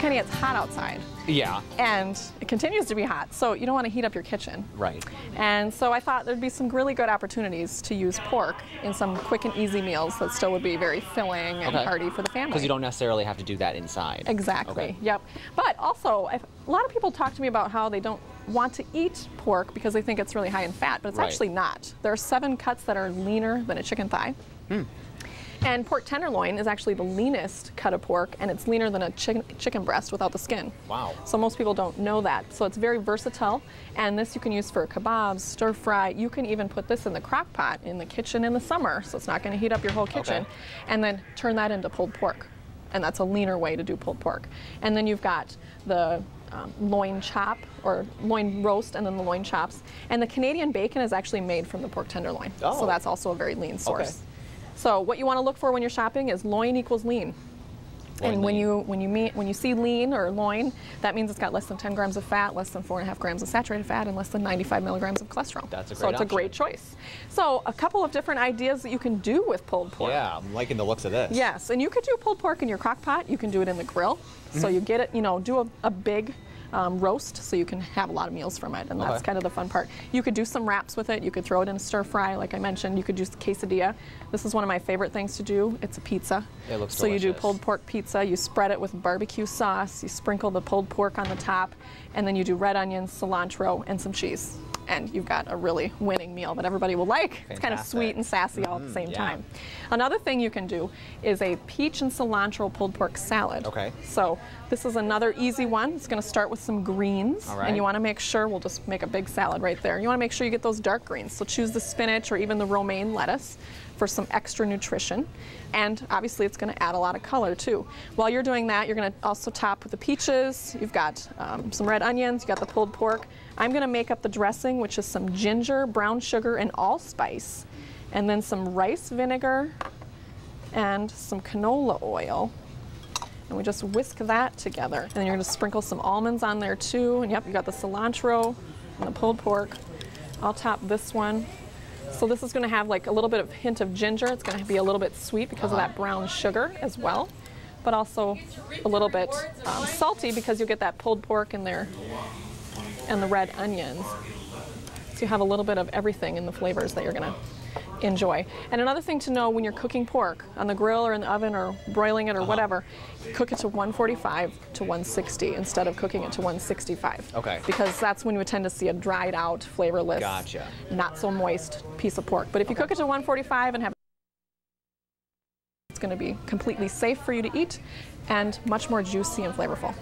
kind of gets hot outside. Yeah. And it continues to be hot, so you don't want to heat up your kitchen. Right. And so I thought there'd be some really good opportunities to use pork in some quick and easy meals that still would be very filling and hearty for the family. Because you don't necessarily have to do that inside. Exactly. Okay. Yep. But also, a lot of people talk to me about how they don't want to eat pork because they think it's really high in fat, but it's actually not. There are 7 cuts that are leaner than a chicken thigh. And pork tenderloin is actually the leanest cut of pork, and it's leaner than a chicken breast without the skin. Wow. So most people don't know that. So it's very versatile, and this you can use for kebabs, stir fry. You can even put this in the crock pot in the kitchen in the summer, so it's not going to heat up your whole kitchen, and then turn that into pulled pork. And that's a leaner way to do pulled pork. And then you've got the loin chop, or loin roast, and then the loin chops. And the Canadian bacon is actually made from the pork tenderloin. Oh. So that's also a very lean source. So what you want to look for when you're shopping is loin equals lean. And when you see lean or loin, that means it's got less than 10 grams of fat, less than 4.5 grams of saturated fat, and less than 95 milligrams of cholesterol. That's a great So it's option. a great choice. So a couple of different ideas that you can do with pulled pork. Yeah, I'm liking the looks of this. Yes, and you could do pulled pork in your crock pot. You can do it in the grill. So you get it, you know, do a big roast so you can have a lot of meals from it, and that's kind of the fun part. You could do some wraps with it. You could throw it in a stir fry, like I mentioned. You could do quesadilla. This is one of my favorite things to do. It's a pizza. It looks so delicious. You do pulled pork pizza. You spread it with barbecue sauce. You sprinkle the pulled pork on the top, and then you do red onions, cilantro, and some cheese. And you've got a really winning meal that everybody will like. Fantastic. It's kind of sweet and sassy all at the same time. Another thing you can do is a peach and cilantro pulled pork salad. Okay. So this is another easy one. It's going to start with some greens. All right. And you want to make sure, we'll just make a big salad right there. You want to make sure you get those dark greens. So choose the spinach or even the romaine lettuce for some extra nutrition. And obviously it's going to add a lot of color too. While you're doing that, you're going to also top with the peaches. You've got some red onions. You've got the pulled pork. I'm going to make up the dressing, which is some ginger, brown sugar, and allspice, and then some rice vinegar and some canola oil. And we just whisk that together. And then you're going to sprinkle some almonds on there too. And yep, you got the cilantro and the pulled pork. I'll top this one. So this is going to have like a little bit of hint of ginger. It's going to be a little bit sweet because of that brown sugar as well, but also a little bit salty because you'll get that pulled pork in there and the red onions. So you have a little bit of everything in the flavors that you're going to enjoy. And another thing to know when you're cooking pork on the grill or in the oven or broiling it or whatever, cook it to 145 to 160 instead of cooking it to 165. Okay. Because that's when you would tend to see a dried out, flavorless, not so moist piece of pork. But if you cook it to 145 and have it's going to be completely safe for you to eat and much more juicy and flavorful.